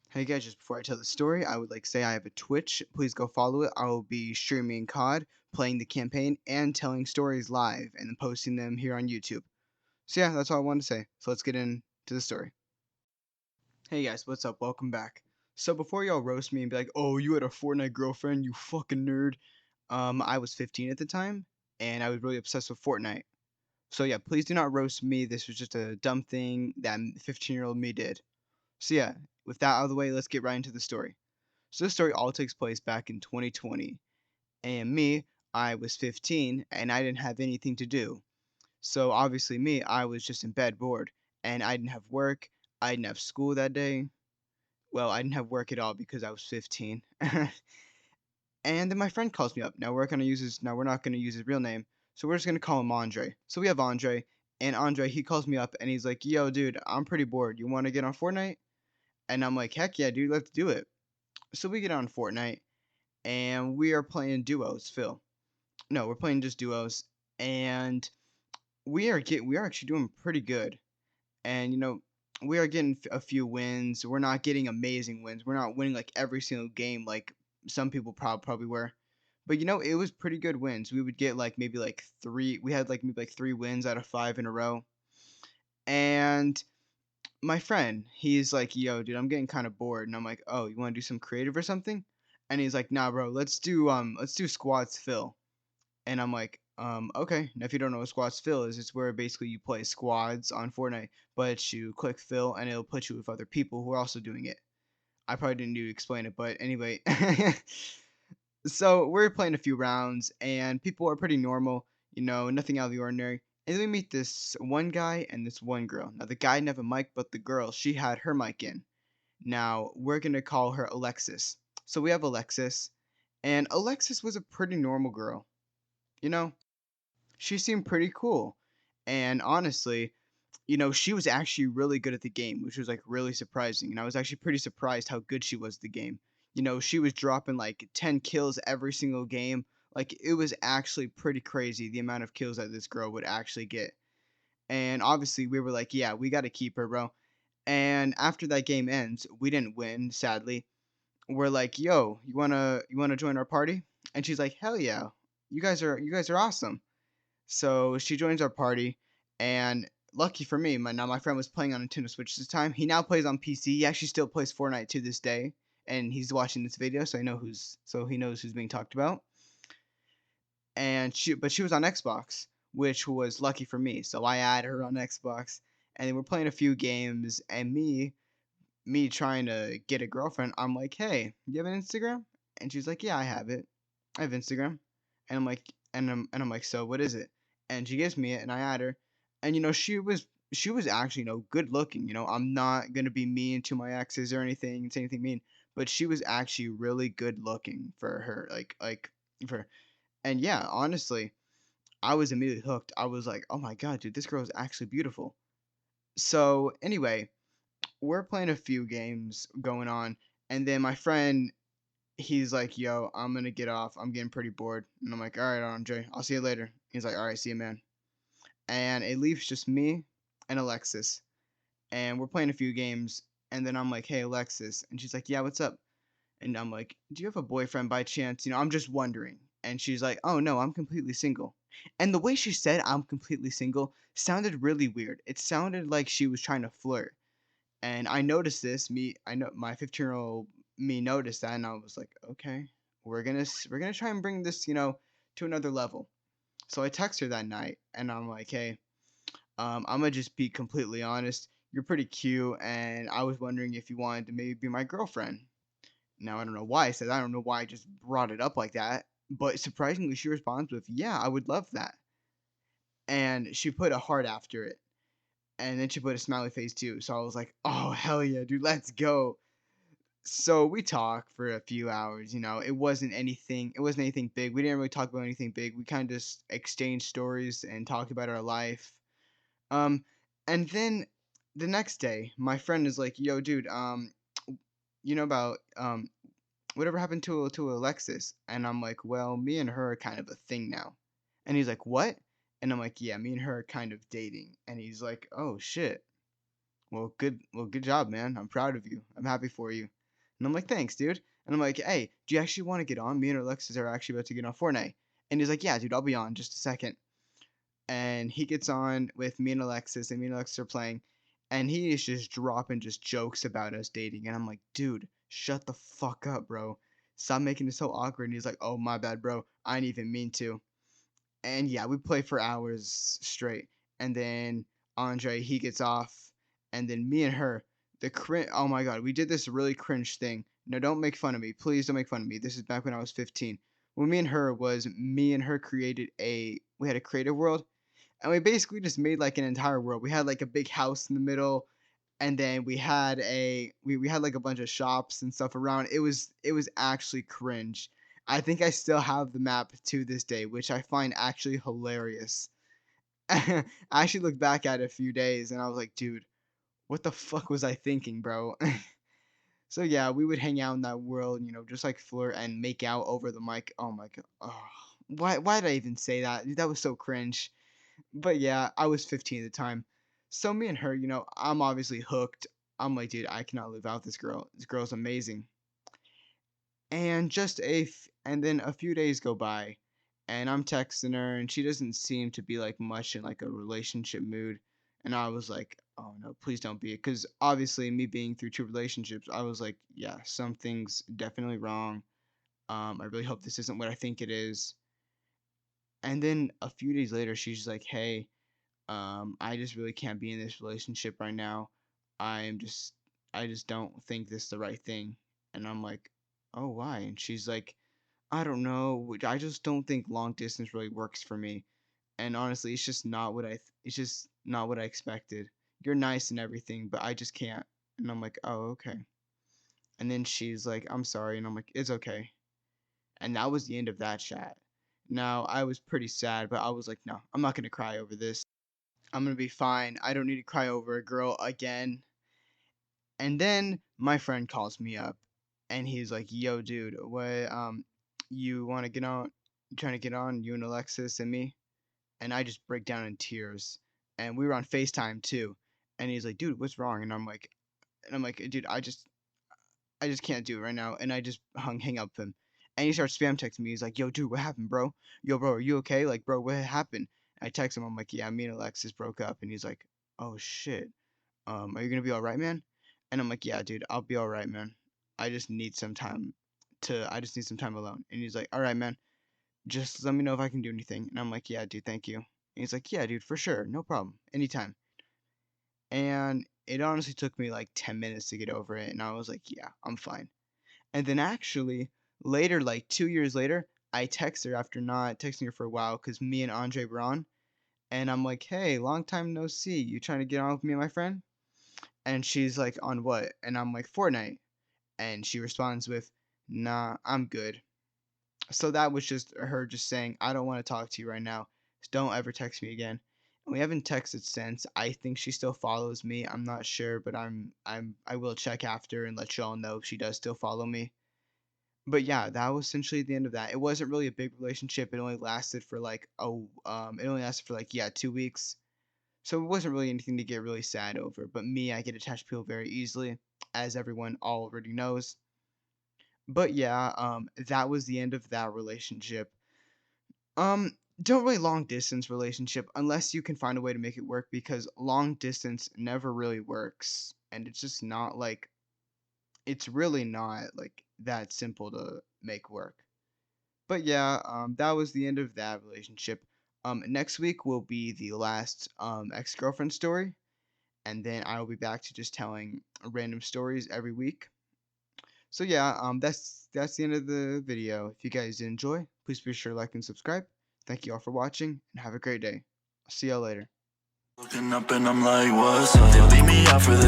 Hey guys, just before I tell the story, I would like to say I have a Twitch. Please go follow it. I will be streaming COD, playing the campaign, and telling stories live and then posting them here on YouTube. So yeah, that's all I wanted to say. So let's get into the story. Hey guys, what's up? Welcome back. So before y'all roast me and be like, "Oh, you had a Fortnite girlfriend, you fucking nerd," I was 15 at the time, and I was really obsessed with Fortnite. So yeah, please do not roast me. This was just a dumb thing that 15-year-old me did. So yeah, with that out of the way, let's get right into the story. So this story all takes place back in 2020. And me, I was 15 and I didn't have anything to do. So obviously me, I was just in bed bored and I didn't have work. I didn't have school that day. Well, I didn't have work at all because I was 15. And then my friend calls me up. Now we're not gonna use his real name. So we're just gonna call him Andre. So we have Andre, and Andre, he calls me up and he's like, "Yo, dude, I'm pretty bored. You wanna get on Fortnite?" And I'm like, "Heck yeah, dude, let's do it." So we get on Fortnite and we are playing duos, Phil. No, we're playing just duos, and we are actually doing pretty good. And we are getting a few wins. We're not getting amazing wins. We're not winning like every single game like some people probably were. But it was pretty good wins. We would get like maybe like three. We had like maybe like 3 wins out of 5 in a row. And my friend, he's like, "Yo, dude, I'm getting kind of bored." And I'm like, "Oh, you want to do some creative or something?" And he's like, "Nah, bro, let's do squads fill." And I'm like, okay. Now, if you don't know what squads fill is, it's where basically you play squads on Fortnite, but you click fill and it'll put you with other people who are also doing it. I probably didn't need to explain it, but anyway. So we're playing a few rounds and people are pretty normal, nothing out of the ordinary. And then we meet this one guy and this one girl. Now, the guy didn't have a mic, but the girl, she had her mic in. Now, we're going to call her Alexis. So we have Alexis, and Alexis was a pretty normal girl. You know, she seemed pretty cool. And honestly, she was actually really good at the game, which was like really surprising. And I was actually pretty surprised how good she was at the game. She was dropping like 10 kills every single game. Like it was actually pretty crazy the amount of kills that this girl would actually get. And obviously, we were like, yeah, we got to keep her, bro. And after that game ends, we didn't win, sadly. We're like, "Yo, you wanna join our party?" And she's like, "Hell yeah. You guys are awesome." So she joins our party, and lucky for me, my friend was playing on Nintendo Switch this time. He now plays on PC. He actually still plays Fortnite to this day, and he's watching this video, so he knows who's being talked about. But she was on Xbox, which was lucky for me. So I added her on Xbox, and then we're playing a few games. And me trying to get a girlfriend, I'm like, "Hey, you have an Instagram?" And she's like, "Yeah, I have it. I have Instagram." And I'm like, "So what is it?" And she gives me it, and I add her. And she was actually good looking. I'm not gonna be mean to my exes or anything, say anything mean, but she was actually really good looking for her, like for. And yeah, honestly, I was immediately hooked. I was like, "Oh my god, dude, this girl is actually beautiful." So anyway, we're playing a few games going on, and then my friend, he's like, "Yo, I'm gonna get off. I'm getting pretty bored." And I'm like, "All right, Andre, I'll see you later." He's like, "All right, see you, man." And it leaves just me and Alexis, and we're playing a few games. And then I'm like, "Hey, Alexis," and she's like, "Yeah, what's up?" And I'm like, "Do you have a boyfriend by chance? I'm just wondering." And she's like, "Oh no, I'm completely single." And the way she said "I'm completely single" sounded really weird. It sounded like she was trying to flirt. And I noticed this. I know my 15-year-old me noticed that, and I was like, okay, we're gonna try and bring this, to another level. So I text her that night, and I'm like, hey, I'm gonna just be completely honest. You're pretty cute, and I was wondering if you wanted to maybe be my girlfriend. Now I don't know why I said that. I don't know why I just brought it up like that, but surprisingly, she responds with, "Yeah, I would love that." And she put a heart after it, and then she put a smiley face too. So I was like, "Oh hell yeah, dude, let's go." So we talked for a few hours. It wasn't anything big. We didn't really talk about anything big. We kind of just exchanged stories and talked about our life. Um, and then the next day, my friend is like, "Yo, dude, you know about whatever happened to Alexis?" And I'm like, "Well, me and her are kind of a thing now." And he's like, "What?" And I'm like, "Yeah, me and her are kind of dating." And he's like, "Oh shit. Well, good job, man. I'm proud of you. I'm happy for you." And I'm like, thanks, dude. And I'm like, hey, do you actually want to get on? Me and Alexis are actually about to get on Fortnite. And he's like, yeah, dude, I'll be on just a second. And he gets on with me and Alexis, and me and Alexis are playing. And he is just dropping just jokes about us dating. And I'm like, dude, shut the fuck up, bro. Stop making it so awkward. And he's like, oh, my bad, bro. I didn't even mean to. And yeah, we play for hours straight. And then Andre, he gets off. And then me and her, the cringe. Oh my God, we did this really cringe thing. No, don't make fun of me. Please don't make fun of me. This is back when I was 15. When me and her was, me and her created we had a creative world. And we basically just made like an entire world. We had like a big house in the middle, and then we had like a bunch of shops and stuff around. It was actually cringe. I think I still have the map to this day, which I find actually hilarious. I actually looked back at it a few days and I was like, dude, what the fuck was I thinking, bro? So yeah, we would hang out in that world, just like flirt and make out over the mic. Oh my god. Oh, why did I even say that? That was so cringe. But yeah, I was 15 at the time. So me and her, I'm obviously hooked. I'm like, dude, I cannot live out this girl. This girl's amazing. And then a few days go by, and I'm texting her, and she doesn't seem to be like much in like a relationship mood. And I was like, oh no, please don't be, because obviously me being through two relationships, I was like, yeah, something's definitely wrong. I really hope this isn't what I think it is. And then a few days later, she's like, hey, I just really can't be in this relationship right now. I'm just, I just don't think this is the right thing. And I'm like, oh, why? And she's like, I don't know. I just don't think long distance really works for me. And honestly, it's just not what I expected. You're nice and everything, but I just can't. And I'm like, oh, okay. And then she's like, I'm sorry. And I'm like, it's okay. And that was the end of that chat. Now, I was pretty sad, but I was like, no, I'm not going to cry over this. I'm gonna be fine. I don't need to cry over a girl again. And then my friend calls me up and he's like, yo, dude, what, you wanna get on? You trying to get on, you and Alexis and me? And I just break down in tears. And we were on FaceTime too. And he's like, dude, what's wrong? And I'm like, dude, I just can't do it right now. And I just hang up with him. And he starts spam texting me. He's like, yo, dude, what happened, bro? Yo, bro, are you okay? Like, bro, what happened? I text him. I'm like, yeah, me and Alexis broke up. And he's like, oh shit. Are you gonna be all right, man? And I'm like, yeah, dude, I'll be all right, man. I just need some time I just need some time alone. And he's like, all right, man, just let me know if I can do anything. And I'm like, yeah, dude, thank you. And he's like, yeah, dude, for sure, no problem, anytime. And it honestly took me like 10 minutes to get over it. And I was like, yeah, I'm fine. And then actually, later, like 2 years later, I text her after not texting her for a while because me and Andre were on. And I'm like, hey, long time no see. You trying to get on with me and my friend? And she's like, on what? And I'm like, Fortnite. And she responds with, nah, I'm good. So that was just her just saying, I don't want to talk to you right now. Don't ever text me again. And we haven't texted since. I think she still follows me. I'm not sure, but I will check after and let y'all know if she does still follow me. But yeah, that was essentially the end of that. It wasn't really a big relationship. It only lasted for like, yeah, 2 weeks. So it wasn't really anything to get really sad over. But me, I get attached to people very easily, as everyone already knows. But yeah, that was the end of that relationship. Don't really long distance relationship unless you can find a way to make it work, because long distance never really works, and it's really not like that simple to make work. But yeah, that was the end of that relationship. Next week will be the last ex-girlfriend story, and then I will be back to just telling random stories every week. So yeah, that's the end of the video. If you guys did enjoy, please be sure to like and subscribe. Thank you all for watching, and have a great day. I'll see y'all later. Looking up and I'm like, what's up? They leave me out for this.